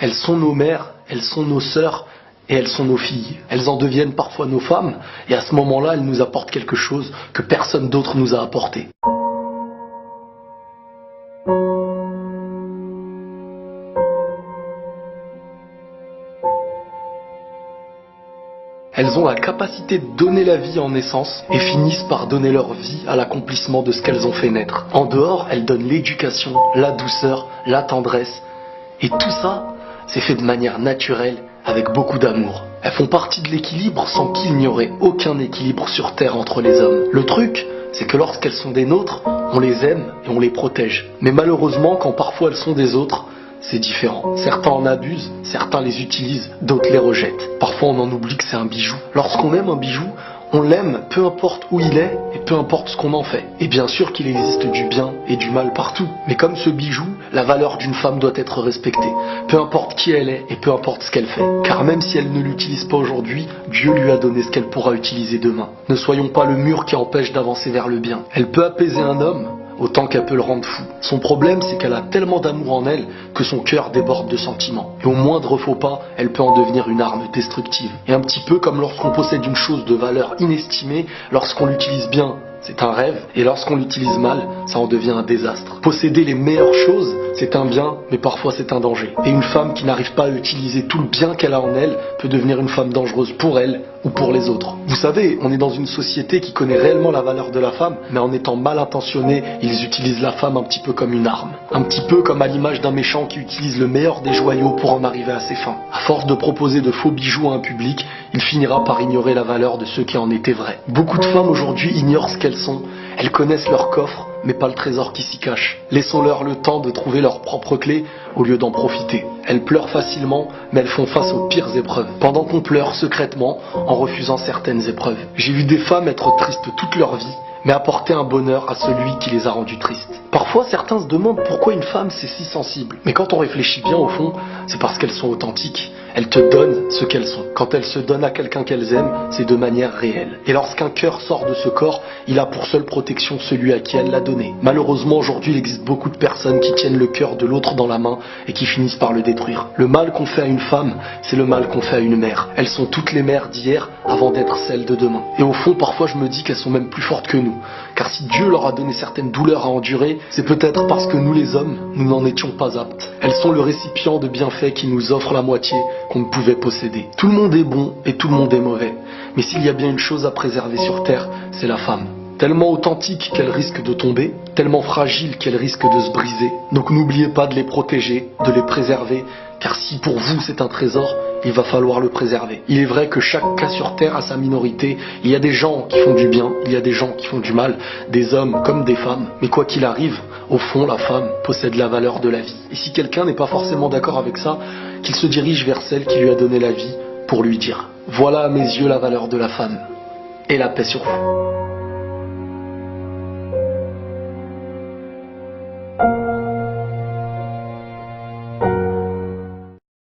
Elles sont nos mères, elles sont nos sœurs et elles sont nos filles. Elles en deviennent parfois nos femmes et à ce moment-là, elles nous apportent quelque chose que personne d'autre nous a apporté. Elles ont la capacité de donner la vie en naissance et finissent par donner leur vie à l'accomplissement de ce qu'elles ont fait naître. En dehors, elles donnent l'éducation, la douceur, la tendresse. Et tout ça, c'est fait de manière naturelle, avec beaucoup d'amour. Elles font partie de l'équilibre sans qu'il n'y aurait aucun équilibre sur Terre entre les hommes. Le truc, c'est que lorsqu'elles sont des nôtres, on les aime et on les protège. Mais malheureusement, quand parfois elles sont des autres, c'est différent. Certains en abusent, certains les utilisent, d'autres les rejettent. Parfois on en oublie que c'est un bijou. Lorsqu'on aime un bijou, on l'aime peu importe où il est et peu importe ce qu'on en fait. Et bien sûr qu'il existe du bien et du mal partout. Mais comme ce bijou, la valeur d'une femme doit être respectée. Peu importe qui elle est et peu importe ce qu'elle fait. Car même si elle ne l'utilise pas aujourd'hui, Dieu lui a donné ce qu'elle pourra utiliser demain. Ne soyons pas le mur qui empêche d'avancer vers le bien. Elle peut apaiser un homme autant qu'elle peut le rendre fou. Son problème, c'est qu'elle a tellement d'amour en elle que son cœur déborde de sentiments. Et au moindre faux pas, elle peut en devenir une arme destructive. Et un petit peu comme lorsqu'on possède une chose de valeur inestimée, lorsqu'on l'utilise bien, c'est un rêve, et lorsqu'on l'utilise mal, ça en devient un désastre. Posséder les meilleures choses, c'est un bien, mais parfois c'est un danger. Et une femme qui n'arrive pas à utiliser tout le bien qu'elle a en elle peut devenir une femme dangereuse pour elle ou pour les autres. Vous savez, on est dans une société qui connaît réellement la valeur de la femme, mais en étant mal intentionnés, ils utilisent la femme un petit peu comme une arme. Un petit peu comme à l'image d'un méchant qui utilise le meilleur des joyaux pour en arriver à ses fins. À force de proposer de faux bijoux à un public, il finira par ignorer la valeur de ceux qui en étaient vrais. Beaucoup de femmes aujourd'hui ignorent ce qu'elles sont. Elles connaissent leur coffre, mais pas le trésor qui s'y cache. Laissons-leur le temps de trouver leurs propres clés au lieu d'en profiter. Elles pleurent facilement, mais elles font face aux pires épreuves. Pendant qu'on pleure secrètement en refusant certaines épreuves. J'ai vu des femmes être tristes toute leur vie, mais apporter un bonheur à celui qui les a rendues tristes. Parfois, certains se demandent pourquoi une femme c'est si sensible. Mais quand on réfléchit bien au fond, c'est parce qu'elles sont authentiques. Elles te donnent ce qu'elles sont. Quand elles se donnent à quelqu'un qu'elles aiment, c'est de manière réelle. Et lorsqu'un cœur sort de ce corps, il a pour seule protection celui à qui elle l'a donné. Malheureusement, aujourd'hui, il existe beaucoup de personnes qui tiennent le cœur de l'autre dans la main et qui finissent par le détruire. Le mal qu'on fait à une femme, c'est le mal qu'on fait à une mère. Elles sont toutes les mères d'hier avant d'être celles de demain. Et au fond, parfois, je me dis qu'elles sont même plus fortes que nous. Car si Dieu leur a donné certaines douleurs à endurer, c'est peut-être parce que nous les hommes, nous n'en étions pas aptes. Elles sont le récipient de bienfaits qui nous offrent la moitié qu'on ne pouvait posséder. Tout le monde est bon et tout le monde est mauvais. Mais s'il y a bien une chose à préserver sur terre, c'est la femme. Tellement authentique qu'elle risque de tomber, tellement fragile qu'elle risque de se briser. Donc n'oubliez pas de les protéger, de les préserver, car si pour vous c'est un trésor, il va falloir le préserver. Il est vrai que chaque cas sur terre a sa minorité. Il y a des gens qui font du bien, il y a des gens qui font du mal, des hommes comme des femmes. Mais quoi qu'il arrive, au fond, la femme possède la valeur de la vie. Et si quelqu'un n'est pas forcément d'accord avec ça, qu'il se dirige vers celle qui lui a donné la vie pour lui dire: voilà à mes yeux la valeur de la femme. Et la paix sur vous.